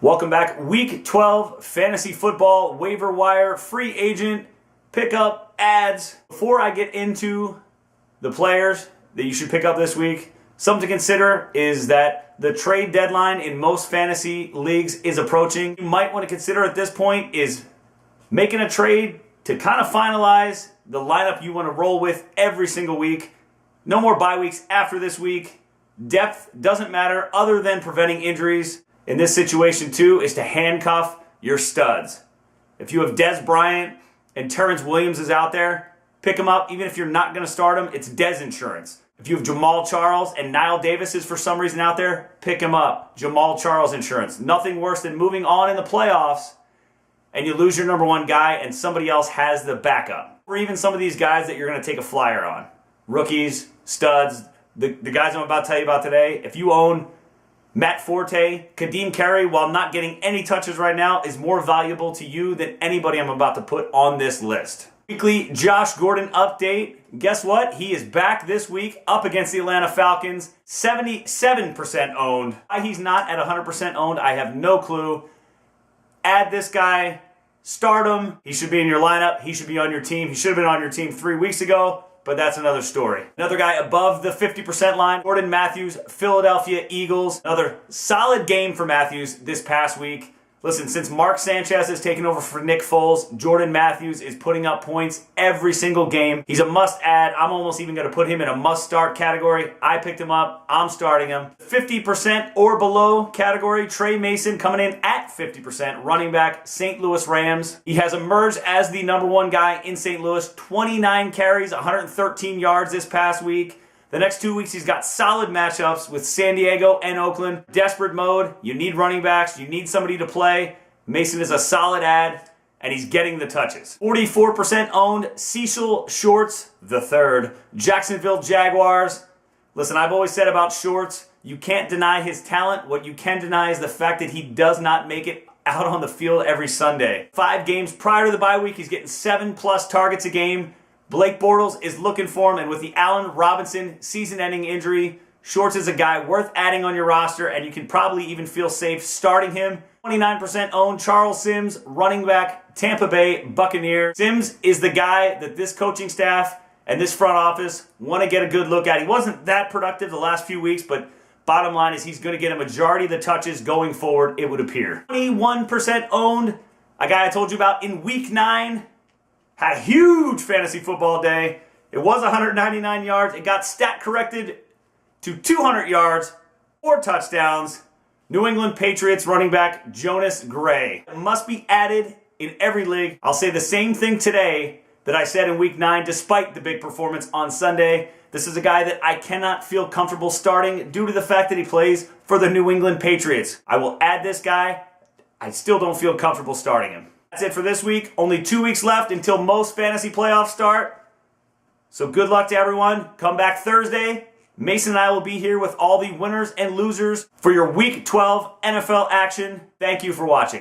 Welcome back. Week 12 fantasy football, waiver wire, free agent, pickup, ads. Before I get into the players that you should pick up this week, something to consider is that the trade deadline in most fantasy leagues is approaching. You might want to consider at this point is making a trade to kind of finalize the lineup you want to roll with every single week. No more bye weeks after this week. Depth doesn't matter other than preventing injuries. In this situation, too, is to handcuff your studs. If you have Dez Bryant and Terrence Williams is out there, pick them up. Even if you're not going to start them, it's Dez insurance. If you have Jamal Charles and Niall Davis is for some reason out there, pick him up. Jamal Charles insurance. Nothing worse than moving on in the playoffs and you lose your number one guy and somebody else has the backup. Or even some of these guys that you're going to take a flyer on. Rookies, studs, the guys I'm about to tell you about today. If you own Matt Forte, Kadeem Carey, while not getting any touches right now, is more valuable to you than anybody I'm about to put on this list. Weekly Josh Gordon update. Guess what? He is back this week up against the Atlanta Falcons. 77% owned. Why he's not at 100% owned, I have no clue. Add this guy. Start him. He should be in your lineup. He should be on your team. He should have been on your team 3 weeks ago. But that's another story. Another guy above the 50% line, Jordan Matthews, Philadelphia Eagles. Another solid game for Matthews this past week. Listen, since Mark Sanchez has taken over for Nick Foles, Jordan Matthews is putting up points every single game. He's a must-add. I'm almost even going to put him in a must-start category. I picked him up. I'm starting him. 50% or below category, Trey Mason coming in at 50%. Running back, St. Louis Rams. He has emerged as the number one guy in St. Louis. 29 carries, 113 yards this past week. The next 2 weeks, he's got solid matchups with San Diego and Oakland. Desperate mode. You need running backs. You need somebody to play. Mason is a solid ad, and he's getting the touches. 44% owned, Cecil Shorts III. Jacksonville Jaguars. Listen, I've always said about Shorts, you can't deny his talent. What you can deny is the fact that he does not make it out on the field every Sunday. 5 games prior to the bye week, he's getting 7+ targets a game. Blake Bortles is looking for him, and with the Allen Robinson season-ending injury, Shorts is a guy worth adding on your roster, and you can probably even feel safe starting him. 29% owned, Charles Sims, running back, Tampa Bay Buccaneers. Sims is the guy that this coaching staff and this front office want to get a good look at. He wasn't that productive the last few weeks, but bottom line is he's going to get a majority of the touches going forward, it would appear. 21% owned, a guy I told you about in Week 9. Had a huge fantasy football day. It was 199 yards. It got stat corrected to 200 yards, 4 touchdowns. New England Patriots running back Jonas Gray. It must be added in every league. I'll say the same thing today that I said in Week 9, despite the big performance on Sunday. This is a guy that I cannot feel comfortable starting due to the fact that he plays for the New England Patriots. I will add this guy. I still don't feel comfortable starting him. That's it for this week. Only 2 weeks left until most fantasy playoffs start. So good luck to everyone. Come back Thursday. Mason and I will be here with all the winners and losers for your Week 12 NFL action. Thank you for watching.